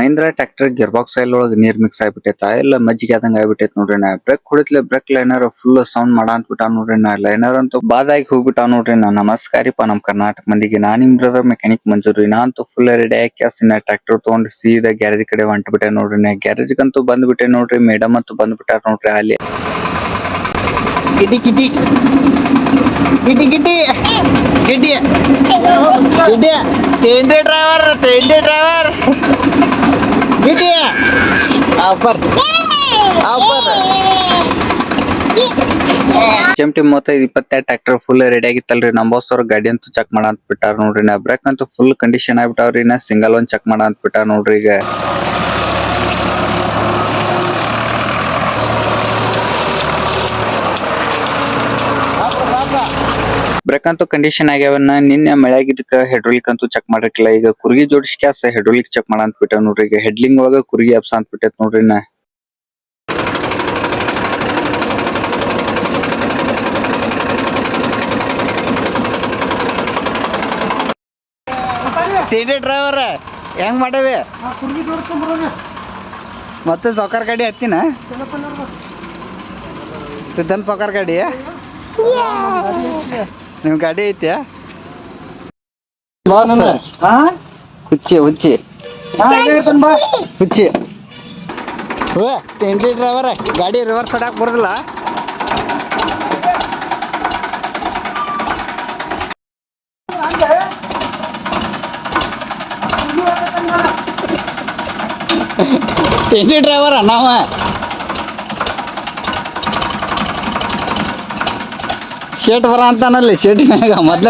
Mahindra tractor gear box oil ಒಳಗ ನೀರ್ mix ಆಗ್ಬಿಟ್ಟೈತ ಇಲ್ಲ ಮಜ್ಜಿಗೆ ಆದಂಗ ಆಗ್ಬಿಟ್ಟೈತ್ ನೋಡ್ರಿ ನಾ ಬ್ರೇಕ್ ಹೊಡಿತ್ಲೆ ಬ್ರೇಕ್ ಲೈನರ್ ಫುಲ್ ಸೌಂಡ್ ಮಾಡ ಅಂದ್ಬಿಟ್ಟ ನೋಡ್ರಿ ನಾ ಲೈನರ್ ಅಂತೂ ಬಾದಾಗಿ ಹೋಗ್ಬಿಟ್ಟ ನೋಡ್ರಿ ನಾ ನಮಸ್ಕಾರಿಪ್ಪ ನಮ್ ಕರ್ನಾಟಕ ಮಂದಿಗೆ ನಾನ್ ನಿಮ್ ಬ್ರದರ್ ಮೆಕ್ಯಾನಿಕ್ ಮಂಜೂರಿ ನಾ ಅಂತೂ ಫುಲ್ ರೆಡಿ ಹಾಕಿ ಟ್ರ್ಯಾಕ್ಟರ್ ತಗೊಂಡ್ ಸೀದಾ ಗ್ಯಾರೇಜ್ ಕಡೆ ಹೊಂಟ್ಬಿಟ್ಟೆ ನೋಡ್ರಿ ನಾ ಗ್ಯಾರೇಜ್ ಅಂತೂ ಬಂದ್ಬಿಟ್ಟೆ ನೋಡ್ರಿ ಮೇಡಮ್ ಅಂತೂ ಬಂದ್ಬಿಟ್ಟಾರ ನೋಡ್ರಿ ಅಲ್ಲಿ ಗಿಟಿ ಗಿಟಿ ಗಿಟಿ ಗಿಟಿ ಗಿಟಿ ಗಿಟಿ ಟೆಂಡೆ ಡ್ರೈವರ್ ಗಿಟಿ ಆಫರ್ ಚೆಂಟಿ 30-20 ಟ್ರ್ಯಾಕ್ಟರ್ ಫುಲ್ ರೆಡಿ ಆಗಿತ್ತಲ್ರಿ ನಮ್ ಬಾಸ್ ಅವ್ರ ಗಾಡಿ ಅಂತೂ ಚೆಕ್ ಮಾಡ ಅಂತ ಬಿಟ್ಟಾರ ನೋಡ್ರಿ ನಾ ಬ್ರೇಕ್ ಅಂತೂ ಫುಲ್ ಕಂಡೀಷನ್ ಆಗ್ಬಿಟ್ಟಾವ್ರಿ ನಾ ಸಿಂಗಲ್ ಒಂದ್ ಚೆಕ್ ಮಾಡ ಅಂತ ಬಿಟ್ಟಾರ ನೋಡ್ರಿ ಈಗ ಬ್ರೇಕ್ ಅಂತೂ ಕಂಡೀಷನ್ ಆಗ್ಯಾವನ್ನ ನಿನ್ನೆ ಮಳೆ ಆಗಿದ್ದಕ್ಕ ಹೆಡ್ರೋಲಿಕ್ ಅಂತೂ ಚೆಕ್ ಮಾಡಿರ್ಕಿಲ್ಲ ಈಗ ಕುರ್ಗಿ ಜೋಡಿಸಿ ಕ್ಯಾಸ್ ಹೆಡ್ರೋಲಿಕ್ ಚೆಕ್ ಮಾಡ ಅಂತ ಬಿಟ್ಟ ನೋಡ್ರಿ ಈಗ ಹೆಡ್ಲಿಂಗ್ ಒಳಗ ಕುರ್ಗಿ ಅಪ್ಸ ಅಂತ ಬಿಟ್ಟೈತ್ ನೋಡ್ರಿ ನಾ ಟೆಂಡೆ ಡ್ರೈವರ್ ಹೆಂಗ್ ಮಾಡೇವಿ ಮತ್ತೆ ಸಾವ್ಕಾರ್ ಗಾಡಿ ಹತ್ತಿನ ಸಿದ್ದನ್ ಸಾವ್ಕಾರ್ ಗಾಡಿ ನಿಮ್ ಗಾಡಿ ಐತಿ ಹುಚ್ಚಿ ಹುಚ್ಚಿ ಹುಚ್ಚಿ ಟೆಂಡೆ ಡ್ರೈವರ್ ಗಾಡಿ ರಿವರ್ಸ್ ಹೊಡಾಕ್ ಬರೋದಿಲ್ಲ ಟೆಂಡೆ ಡ್ರೈವರ್ ನಾವ ಶೇಟ್ ಬರ ಅಂತಾನಲ್ಲಿ ಶೇಟ್ ಮ್ಯಾಗ ಮೊದ್ಲ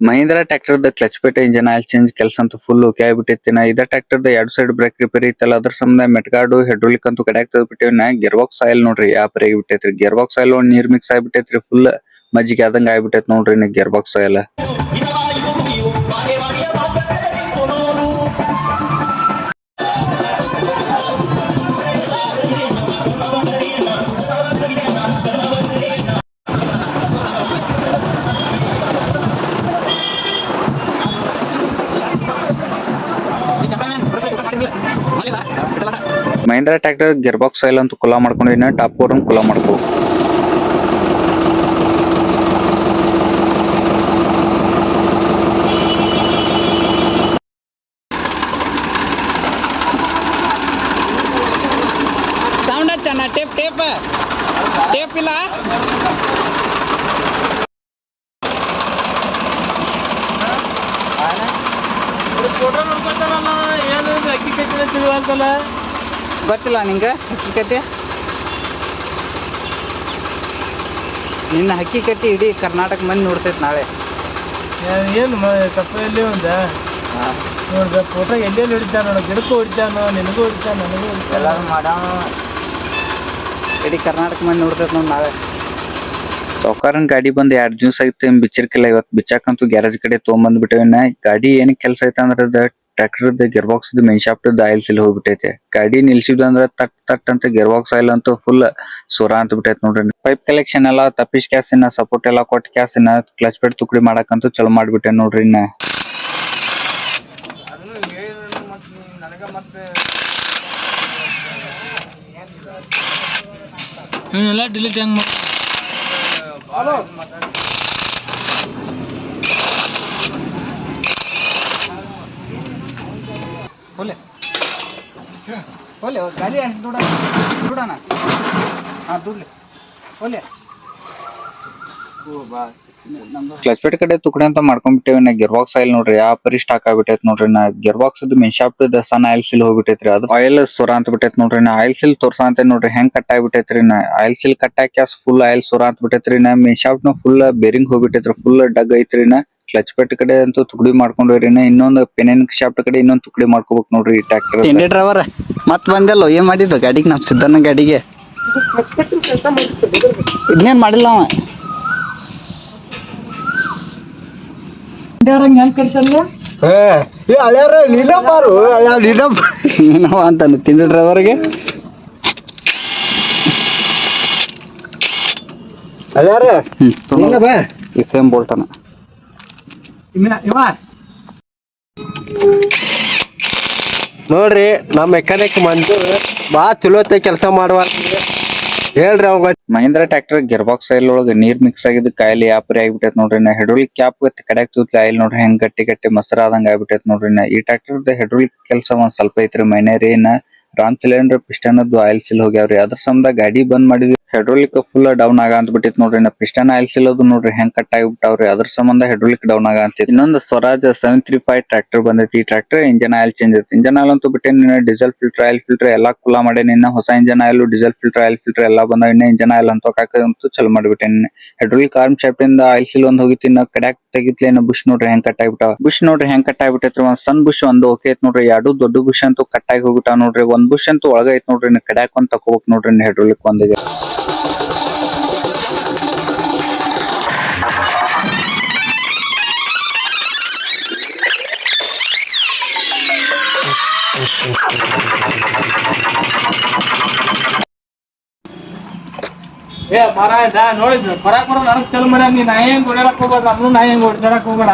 ಮಹೀಂದ್ರಾ ಟ್ರ್ಯಾಕ್ಟರ್ ಕ್ಲಚ್ ಪೇಟ ಇಂಜನ್ ಆಯಿಲ್ ಚೇಂಜ್ ಕೆಲಸ ಅಂತೂ ಫುಲ್ ಓಕೆ ಆಗ್ಬಿಟ್ಟೈತಿ ನಾ ಇದ ಟ್ರ್ಯಾಕ್ಟರ್ ಎರಡು ಸೈಡ್ ಬ್ರೇಕ್ ರಿಪೇರಿ ಇತ್ತಲ್ಲ ಅದ್ರ ಸಂಬಂಧ ಮೆಟ್ಗಾರ್ಡು ಹೆಡ್ರೋಲಿಕ್ ಅಂತೂ ಕಡೆ ತೆಗೆದ್ಬಿಟ್ಟೇವಿ ನಾ ಗಿಯರ್ ಬಾಕ್ಸ್ ಆಯಿಲ್ ನೋಡ್ರಿ ಯಾಪರ್ ಆಗಿಬಿಟ್ಟೈತ್ರಿ ಗಿಯರ್ ಬಾಕ್ಸ್ ಆಯಿಲ್ ಒಂದ್ ನೀರ್ ಮಿಕ್ಸ್ ಆಗ್ಬಿಟ್ಟೈತ್ರಿ ಫುಲ್ ಮಜ್ಜಿಗೆ ಆದಂಗ ಆಗ್ಬಿಟ್ಟೈತ್ ನೋಡ್ರಿ ನಾ gear box oil Mahindra tractor gear box oil ಅಂತೂ ಕುಲ ಮಾಡ್ಕೊಂಡಿನ ಟಾಪ್ ಫೋರ್ ಕುಲ ಮಾಡ್ಕೋ ಸೌಂಡ್ ಹಚ್ಚನ ಟೇಪ್ ಟೇಪ್ ಟೇಪ್ ಇಲ್ಲ ಗೊತ್ತಿಲ್ಲ ನಿಂಗೆ ಹಕ್ಕಿಕತೆ ನಿನ್ನ ಹಕ್ಕಿಕತೆ ಇಡೀ ಕರ್ನಾಟಕ ಮಂದಿ ನೋಡ್ತೈತಿ ನಾಳೆ ಏನು ತಪ್ಪ ಎಲ್ಲಿ ಒಂದ ನೋಡ್ದ ಫೋಟೋ ಎಲ್ಲೆಲ್ಲಿ ಹೊಡಿತಾನ ನೋಡ ಗಿಡಕ್ಕೂ ಹೊಡಿತಾನ ನಿನಗೂ ಹೊಡಿತಾನ ನನಗೂ ಹೊಡಿತಾನ ಎಲ್ಲಾರು ಮಾಡವ ಇಡೀ ಕರ್ನಾಟಕ ಮಂದಿ ನೋಡ್ತೈತಿ ನೋಡಿ ನಾಳೆ ಸೌಕಾರನ್ ಗಾಡಿ ಬಂದ್ 2 ದಿವ್ಸ ಐತಿ ಬಿಚ್ಚಿರ್ಕಿಲ್ಲ ಇವತ್ತು ಬಿಚ್ಚಾಕಂತೂ ಗ್ಯಾರೇಜ್ ಕಡೆ ತೊಗೊಂಬಂದ್ ಬಿಟ್ಟೇವಿನ ಗಾಡಿ ಏನ್ ಕೆಲಸ ಐತ ಅಂದ್ರ tractor gear box main shaft oil seal ಹೋಗ್ಬಿಟ್ಟೈತೆ ಗಾಡಿ ನಿಲ್ಸಿದ್ ಅಂದ್ರ ತಟ್ ತಟ್ ಅಂತ ಗಿಯರ್ ಬಾಕ್ಸ್ ಆಯಿಲ್ ಅಂತೂ ಫುಲ್ ಸೋರಾ ಅಂತ ಬಿಟ್ಟೈತೆ ನೋಡ್ರಿ ಪೈಪ್ ಕಲೆಕ್ಷನ್ ಎಲ್ಲ ತಪ್ಪಿಸ್ ಕ್ಯಾಸಿನ ಸಪೋರ್ಟ್ ಎಲ್ಲ ಕೊಟ್ಟ ಕ್ಯಾಸಿನ ಕ್ಲಚ್ ಪೇಟ್ ತುಕಡಿ ಮಾಡಕಂತೂ ಚಲೋ ಮಾಡ್ಬಿಟ್ಟೆ ನೋಡ್ರಿ ಇನ್ನ ಎಲ್ಲ ಡಿಲೀಟ್ ಹೆಂಗ್ ಹೋಲೆ ಹೋಲೆ ಗಾಲಿ ದುಡೋಣ ಹಾಂ ದುಡ್ಲಿ ಹೋಲೆ ಕ್ಲಚ್ ಪೇಟ್ ಕಡೆ ತುಕಡಿ ಅಂತ ಮಾಡ್ಕೊಂಡ್ಬಿಟ್ಟೇವಿ ನಾ ಗಿಯರ್ ಬಾಕ್ಸ್ ಆಯಿಲ್ ನೋಡ್ರಿ ಯಾವ ಪರಿ ಸ್ಟಾಕ್ ಆಗ್ಬಿಟ್ಟೈತ್ ನೋಡ್ರಿ ನಾ ಗಿಯರ್ ಬಾಕ್ಸ್ ಮೇನ್ ಶಾಫ್ಟ್ ಸಣ್ಣ ಆಯಿಲ್ ಸಿಲ್ ಹೋಗ್ಬಿಟ್ಟೈತ್ರಿ ಅದು ಆಯಿಲ್ ಸೊರ ಅಂತ ಬಿಟ್ಟೈತ್ ನೋಡ್ರಿ ನಾ ಆಯಿಲ್ ಸಿಲ್ ತೋರ್ಸ ಅಂತ ನೋಡ್ರಿ ಹೆಂಗ್ ಕಟ್ ಆಗ್ಬಿಟ್ಟೈತ್ರಿ ನಾ ಆಯಿಲ್ ಸಿಲ್ ಕಟ್ ಹಾಕಿ ಫುಲ್ ಆಯಿಲ್ ಸೊರ ಅಂತ ಬಿಟ್ಟೈತ್ರಿ ನಾ ಮೇನ್ ಶಾಫ್ಟ್ ನ ಫುಲ್ ಬೇರಿಂಗ್ ಹೋಗ್ಬಿಟ್ಟೈತ್ರಿ ಫುಲ್ ಡಗ್ ಐತ್ರಿ ನಾ ಕ್ಲಚ್ ಪೇಟ್ ಕಡೆ ಅಂತೂ ತುಕಡಿ ಮಾಡ್ಕೊಂಡ್ರಿ ಇನ್ನೊಂದು ಪೆನಿನ್ ಶಾಫ್ಟ್ ಕಡೆ ಇನ್ನೊಂದು ತುಕಡಿ ಮಾಡ್ಕೋಬೇಕು ನೋಡ್ರಿ ಈ ಟ್ರ್ಯಾಕ್ಟರ್ ಟೆಂಡೆ ಡ್ರೈವರ್ ಮತ್ ಬಂದಲ್ಲ ಏನ್ ಮಾಡಿದ್ದು ಗಾಡಿಗೆ ನಮ್ ಸಿದ್ದಣ್ಣ ಗಾಡಿಗೆ ಇನ್ನೇನ್ ಮಾಡಿಲ್ಲ ಅವ ಹೆಂಗ್ ಕಟ್ಸಲ್ಲ ಹಳ್ಯಾರ ನೀನ ಬಾರು ಏನವ ಅಂತಾನೆ ತಿಂಡಿ ಡ್ರೈವರ್ಗೆ. ಹಳ್ಯಾರ ಬಾ ಈ ಸೇಮ್ ಬೋಲ್ಟನ ನೋಡ್ರಿ ನಮ್ಮ ಮೆಕ್ಯಾನಿಕ್ ಮಂಜು ಬಾ ಚಲೋತ್ತೆ ಕೆಲಸ ಮಾಡುವ ಹೇಳ್ರಿ ಅವಾಗ. Mahindra tractor gear box oil ಒಳಗ ನೀರ್ ಮಿಕ್ಸ್ ಆಗಿದ್ದು ಕಾಯಿಲೆ ಯಾಪರಿ ಆಗ್ಬಿಟ್ಟೈತ್ ನೋಡ್ರಿ ನಾ ಹೈಡ್ರೋಲಿಕ್ ಕ್ಯಾಪ್ ಕಡ್ಯಾಕ್ ತೂತ್ಲಿ ಆಯಿಲ್ ನೋಡ್ರಿ ಹೆಂಗ್ ಗಟ್ಟಿ ಮೊಸರಾದಂಗ ಆಗ್ಬಿಟ್ಟೈತ್ ನೋಡ್ರಿ ನಾ. ಈ ಟ್ರ್ಯಾಕ್ಟರ್ ಹೈಡ್ರೋಲಿಕ್ ಕೆಲಸ ಒಂದ್ ಸ್ವಲ್ಪ ಐತ್ರಿ ಮೈನರಿ ರಾಮ್ ಸಿಲಿಂಡರ್ ಪಿಸ್ಟನ್ ಆಯಿಲ್ ಸಿಲ್ ಹೋಗ್ಯಾವ್ರಿ. ಅದ್ರ ಸಂಬಂಧ ಗಾಡಿ ಬಂದ್ ಮಾಡಿದ್ವಿ ಹೈಡ್ರೋಲಿಕ್ ಫುಲ್ ಡೌನ್ ಆಗ ಅಂತ ಬಿಟ್ಟಿತ್ ನೋಡ್ರಿ ನಾ. ಪಿಸ್ಟನ್ ಆಯಿಲ್ ಸಿಲ್ ಅದು ನೋಡ್ರಿ ಹೆಂಗ್ ಕಟ್ ಆಗಿಬಿಟ್ಟಾವ್ರಿ. ಅದ್ರ ಸಂಬಂಧ ಹೈಡ್ರೋಲಿಕ್ ಡೌನ್ ಆಗ ಅಂತ. ಇನ್ನೊಂದು ಸ್ವರಾಜ್ 735 ಟ್ರ್ಯಾಕ್ಟರ್ ಬಂದೈತಿ. ಈ ಟ್ರ್ಯಾಕ್ಟರ್ ಇಂಜನ್ ಆಯಿಲ್ ಚೇಂಜ್ ಐತಿ. ಇಂಜನ್ ಆಯಿಲ್ ಅಂತೂ ಬಿಟ್ಟೆ ಡೀಸೆಲ್ ಫಿಲ್ಟರ್ ಆಯಿಲ್ ಫಿಲ್ಟರ್ ಎಲ್ಲಾ ಕುಲ್ಲಾ ಮಾಡೇನಿ. ಹೊಸ engine oil diesel filter oil filter ಎಲ್ಲಾ ಬಂದ ಇಂಜನ್ ಆಯಿಲ್ ಅಂತ ಹಾಕಂತೂ ಚಲೋ ಮಾಡ್ಬಿಟ್ಟೇನಿ. ಹೈಡ್ರೋಲಿಕ್ ಆರ್ಮ್ ಶಾಫ್ಟ್ ಇಂದ ಆಯಿಲ್ ಸಿಲ್ ಒಂದ್ ಹೋಗಿತಿ ಕಡ್ಯಾಕ್ ತೆಗಿತ್ಲೇನ ಬುಷ್ ನೋಡ್ರಿ ಹೆಂಗ್ ಕಟ್ ಆಗಿಬಿಟ್ಟಾವ. ಬುಷ್ ನೋಡ್ರಿ ಹೆಂಗ್ ಕಟ್ ಆಗಿಬಿಟ್ಟೈತ್ರಿ. ಒಂದ್ ಸಣ್ಣ ಬುಷ್ ಒಂದು ಓಕೆ ಐತ್ ನೋಡ್ರಿ. ಎರಡು ದೊಡ್ಡ ಬುಷ್ ಅಂತೂ ಕಟ್ ಆಗಿ ಹೋಗ್ಬಿಟ್ಟಾವ ನೋಡ್ರಿ. ಒಂದ್ ಬುಷ್ ಅಂತೂ ಒಳಗ ಐತ್ ನೋಡ್ರಿ. ಕಡ್ಯಾಕ್ ಒಂದ್ ತಕೋಬೇಕು ನೋಡ್ರಿ ಹೈಡ್ರೋಲಿಕ್ ಒಂದಿಗೆ. ನೋಡಿದ್ರು ಬರಾಕ್ ಬರೋ ನನಗ್ ಚಲ್ ಮಾಡ ನೀ ನಾ ಹೆಂಗ್ ಓಡಾಡಕ್ ಹೋಗ್ಬೇಡ ನಮ್ನು ನಾ ಹೆಂಗ್ ಓಡಾಡಕ್ ಹೋಗ್ಬೇಡ.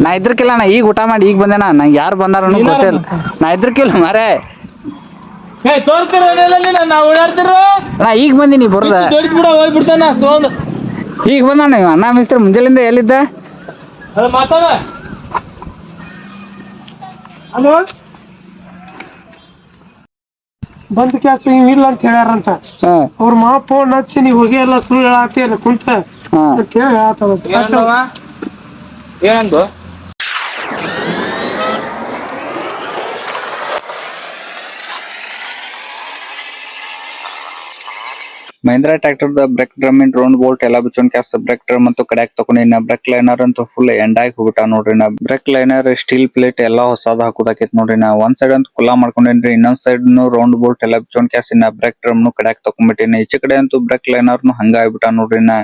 ನಾ ಇದ್ರಕಿಲ್ಲ ನಾ ಈಗ ಊಟ ಮಾಡಿ ಈಗ ಬಂದೇನ. ನಂಗೆ ಯಾರು ಬಂದಾರ ಗೊತ್ತಿಲ್ಲ. ನಾ ಇದ್ರಕಿಲ್ಲ ಮಾರೇ. ತೋರ್ತಿರ ನಾ ಓಡಾಡ್ತಿರೋ ನಾ ಈಗ ಬಂದಿನಿ ಬರೋದ. ಬಿಡ ಹೋಗ್ಬಿಡ್ತಾನ ತೊಗೊಂಡ್ ಈಗ ಬಂದ ನೀವು ಅಣ್ಣ ಮಿಸ್ತ್ರಿ ಮುಂಜಾಲಿಂದ ಎಲ್ಲಿದ್ದ? ಅದು ಮಾತಾಡ ಅಲೋ ಬಂದ್ ಕ್ಯಾಸ್ ಇಲ್ಲ ಅಂತ ಹೇಳ್ಯಾರಂತ. ಅವ್ರ ಮಾ ಫೋನ್ ಹಚ್ಚಿ ನೀವ್ ಹೋಗಿ ಎಲ್ಲ ಸುಳ್ಳು ಹೇಳಾತಿಯಲ್ಲ ಕುಂತ ಅಂತ ಹೇಳಿ ಹೇಳ್ತಾವ. ಏನಂದು ಮಹೇಂದ್ರ ಟ್ರ್ಯಾಕ್ಟರ್ ಬ್ರೇಕ್ ಡ್ರಮ್ ಇನ್ ರೌಂಡ್ ಬೋಲ್ಟ್ ಎಲ್ಲಾ ಬಿಚ್ಚೊಂಡ್ ಕ್ಯಾಸ್ ಬ್ರೇಕ್ ಡ್ರಮ್ ಅಂತೂ ಕಡ್ಯಾಕ್ ತಕೊಂಡಿನ. ಬ್ರೇಕ್ ಲೈನರ್ ಅಂತೂ ಫುಲ್ ಎಂಡ್ ಆಗಿ ಹೋಗ್ಬಿಟ್ಟ ನೋಡ್ರಿ ನಾ. ಬ್ರೇಕ್ ಲೈನರ್ ಸ್ಟೀಲ್ ಪ್ಲೇಟ್ ಎಲ್ಲಾ ಹೊಸಾದ ಹಾಕುದಾಕೈತ್ ನೋಡ್ರಿ ನಾ. ಒಂದ್ ಸೈಡ್ ಅಂತ ಕುಲ್ಲಾ ಮಾಡ್ಕೊಂಡೇನ್ರಿ. ಇನ್ನೊಂದ್ ಸೈಡ್ ರೌಂಡ್ ಬೋಲ್ಟ್ ಎಲ್ಲಾ ಬಿಚ್ಚೊಂಡ್ ಕ್ಯಾಸ್ ಬ್ರೇಕ್ ಡ್ರಮ್ ಕಡ್ಯಾಕ್ ತಕೊಂಡ್ಬಿಟ್ಟಿನಿ. ಈಚೆ ಕಡೆ ಅಂತೂ ಬ್ರೇಕ್ ಲೈನರ್ ಹಂಗ ಆಗ್ಬಿಟ್ಟ ನೋಡ್ರಿ ನಾ.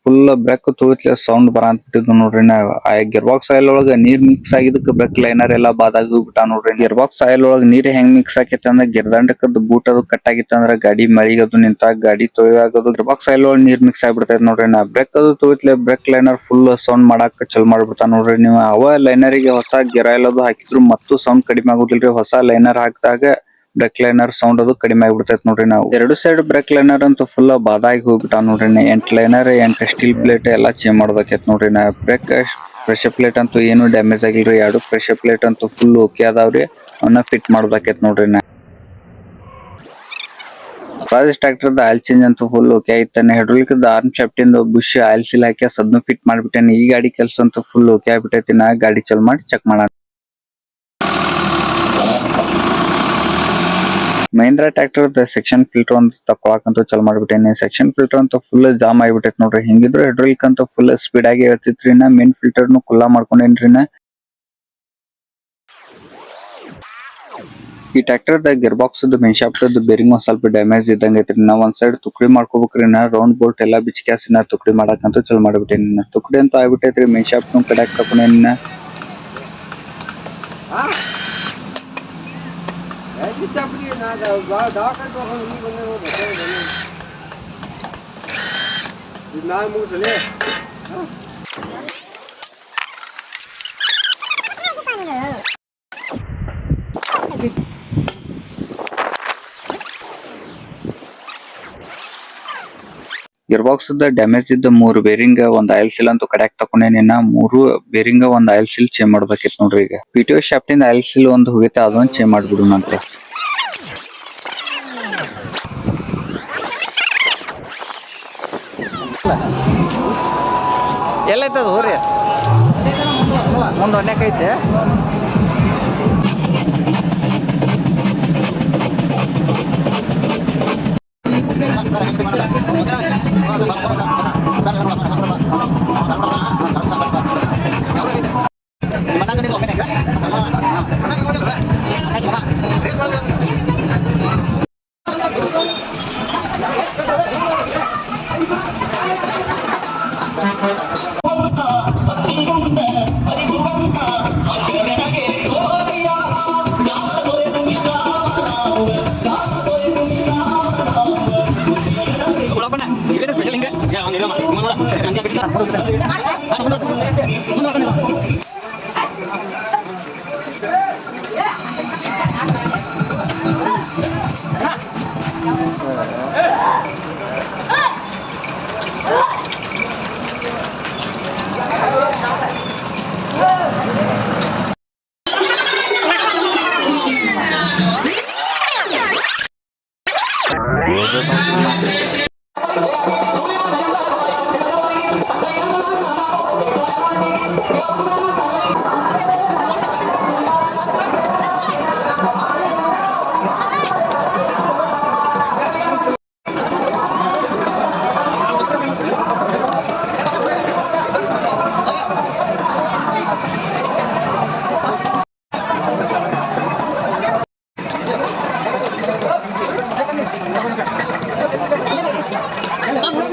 ಫುಲ್ ಬ್ರೇಕ್ ತುಳಿತ್ಲೆ ಸೌಂಡ್ ಬರಂತಿದ್ದು ನೋಡ್ರಿ ನಾ. ಆ ಗಿಯರ್ ಬಾಕ್ಸ್ ಆಯಿಲ್ ಒಳಗ ನೀರ್ ಮಿಕ್ಸ್ ಆಗಿದ್ದಕ್ಕೆ ಬ್ರೇಕ್ ಲೈನರ್ ಎಲ್ಲಾ ಬಾದಾಗಿ ಹೋಗ್ಬಿಟ್ಟ ನೋಡ್ರಿ. ಗಿಯರ್ ಬಾಕ್ಸ್ ಆಯಿಲ್ ಒಳಗ ನೀರ್ ಹೆಂಗ್ ಮಿಕ್ಸ್ ಆಕೈತಿ ಅಂದ್ರೆ ಗಿರ್ದಂಡಕ್ಕದ ಬೂಟ್ ಅದು ಕಟ್ ಆಗಿತ್ತ ಅಂದ್ರ ಗಾಡಿ ಮಳಿಗದು ನಿಂತಾಗ ಗಾಡಿ ತೊಳೆಯಾಗದು ಗಿಯರ್ ಬಾಕ್ಸ್ ಆಯಿಲ್ ಒಳಗ ನೀರ್ ಮಿಕ್ಸ್ ಆಗ್ಬಿಡ್ತೈತಿ ನೋಡ್ರಿ ನಾ. ಬ್ರೇಕ್ ಅದು ತುಳಿತ್ಲೆ ಬ್ರೇಕ್ ಲೈನರ್ ಫುಲ್ ಸೌಂಡ್ ಮಾಡಾಕ ಚಲ್ ಮಾಡ್ಬಿಡ್ತಾ ನೋಡ್ರಿ ನೀವು. ಅವ ಲೈನರಿಗೆ ಹೊಸ ಗಿಯರ್ ಆಯಿಲ್ ಅದು ಹಾಕಿದ್ರು ಮತ್ತು ಸೌಂಡ್ ಕಡಿಮೆ ಆಗುದಿಲ್ರಿ. ಹೊಸ ಲೈನರ್ ಹಾಕಿದಾಗ ಬ್ರೇಕ್ ಲೈನರ್ ಸೌಂಡ್ ಅದು ಕಡಿಮೆ ಆಗ್ಬಿಡ್ತೈತಿ ನೋಡ್ರಿ ನಾವು. ಎರಡು ಸೈಡ್ ಬ್ರೇಕ್ ಲೈನರ್ ಅಂತೂ ಫುಲ್ ಬಾದಾಗಿ ಹೋಗ್ಬಿಟ್ಟ ನೋಡ್ರಿ. 8 ಲೈನರ್ 8 ಸ್ಟೀಲ್ ಪ್ಲೇಟ್ ಎಲ್ಲಾ ಚೇಂಜ್ ಮಾಡ್ಬೇಕೈತ್ ನೋಡ್ರಿ ನಾ. ಬ್ರೇಕ್ ಪ್ರೆಷರ್ ಪ್ಲೇಟ್ ಅಂತೂ ಏನು ಡ್ಯಾಮೇಜ್ ಆಗಿಲ್ರಿ. ಎರಡು ಪ್ರೆಷರ್ ಪ್ಲೇಟ್ ಅಂತೂ ಫುಲ್ ಓಕೆ ಅದಾವ್ರಿ. ಅವನ್ನ ಫಿಟ್ ಮಾಡ್ಬೇಕೈತ್ ನೋಡ್ರಿ ನಾ. ಸ್ವರಾಜ್ ಟ್ರ್ಯಾಕ್ಟರ್ ಆಯಿಲ್ ಚೇಂಜ್ ಅಂತೂ ಫುಲ್ ಓಕೆ ಆಯ್ತಾನೆ. ಹೈಡ್ರೋಲಿಕ್ ಆರ್ಮ್ ಶಾಫ್ಟ್ ಇಂದ ಬುಷ್ ಆಯಿಲ್ ಸೀಲ್ ಹಾಕಿ ಅದನ್ನು ಫಿಟ್ ಮಾಡ್ಬಿಟ್ಟೇನೆ. ಈ ಗಾಡಿ ಕೆಲಸ ಅಂತೂ ಫುಲ್ ಓಕೆ ಆಗ್ಬಿಟ್ಟೈತಿ. ನಾ ಗಾಡಿ ಚಲ್ ಮಾಡಿ ಚೆಕ್ ಮಾಡೋಣ. ಮಹೇಂದ್ರ ಟ್ರ್ಯಾಕ್ಟರ್ ಸೆಕ್ಷನ್ ಫಿಲ್ಟರ್ ಅಂತ ತಕೊಳಕಂತೂ ಚಲ್ ಮಾಡ್ಬಿಟ್ಟೇನೆ. ಸೆಕ್ಷನ್ ಫಿಲ್ಟರ್ ಅಂತೂ ಫುಲ್ ಜಾಮ್ ಆಗಿಬಿಟ್ಟೈತಿ ನೋಡ್ರಿ. ಹಿಂಗಿದ್ರು ಹೈಡ್ರೋಲಿಕ್ ಅಂತೂ ಫುಲ್ ಸ್ಪೀಡ್ ಆಗಿ ಹೇಳ್ತಿತ್ರಿ. ನಾ ಮೇನ್ ಫಿಲ್ಟರ್ನು ಕುಲ್ಲಾ ಮಾಡ್ಕೊಂಡೇನ್ರಿ ನಾ. ಈ tractor gear box main shaft bearing ಒಂದ್ ಸ್ವಲ್ಪ ಡ್ಯಾಮೇಜ್ ಇದ್ದಂಗ ಐತ್ರಿ. ನಾವ್ ಒಂದ್ ಸೈಡ್ ತುಕಡಿ ಮಾಡ್ಕೋಬೇಕ್ರಿ. ನಾ ರೌಂಡ್ ಬೋಲ್ಟ್ ಎಲ್ಲಾ ಬಿಚ್ಕ್ಯಾಸಿನ ತುಕಡಿ ಮಾಡಕಂತೂ ಚಲ್ ಮಾಡ್ಬಿಟ್ಟೇನಿ. ತುಕಡಿ ಅಂತೂ ಆಗ್ಬಿಟ್ಟೈತ್ರಿ. ಮೇನ್ ಶಾಫ್ಟ್ ಕಡ್ಯಾಕ್ ತಕೊಂಡೇನಿ. ಗಿಯರ್ ಬಾಕ್ಸ್ ಡ್ಯಾಮೇಜ್ ಇದ್ದ 3 ಬೇರಿಂಗ್ ಒಂದ್ ಆಯಿಲ್ ಸೀಲ್ ಅಂತೂ ಕಡ್ಯಾಕ್ ತಕೊಂಡೇನಿ. 3 ಬೇರಿಂಗ್ ಒಂದ್ ಆಯಿಲ್ ಸೀಲ್ ಚೇಂಜ್ ಮಾಡ್ಬೇಕಿತ್ತು ನೋಡ್ರಿ. ಈಗ ಪಿಟಿಒ ಶಾಫ್ಟ್ ಇಂದ ಆಯಿಲ್ ಸೀಲ್ ಒಂದು ಹೋಗೈತೆ ಅದೊಂದ್ ಚೇಂಜ್ ಮಾಡ್ಬಿಡುಣ ಅಂತ. ಎಲ್ಲೈತದ ಹೋರಿ ಮುಂದೆ ಒನ್ಯಾಕೈತೆ. ¡Vamos!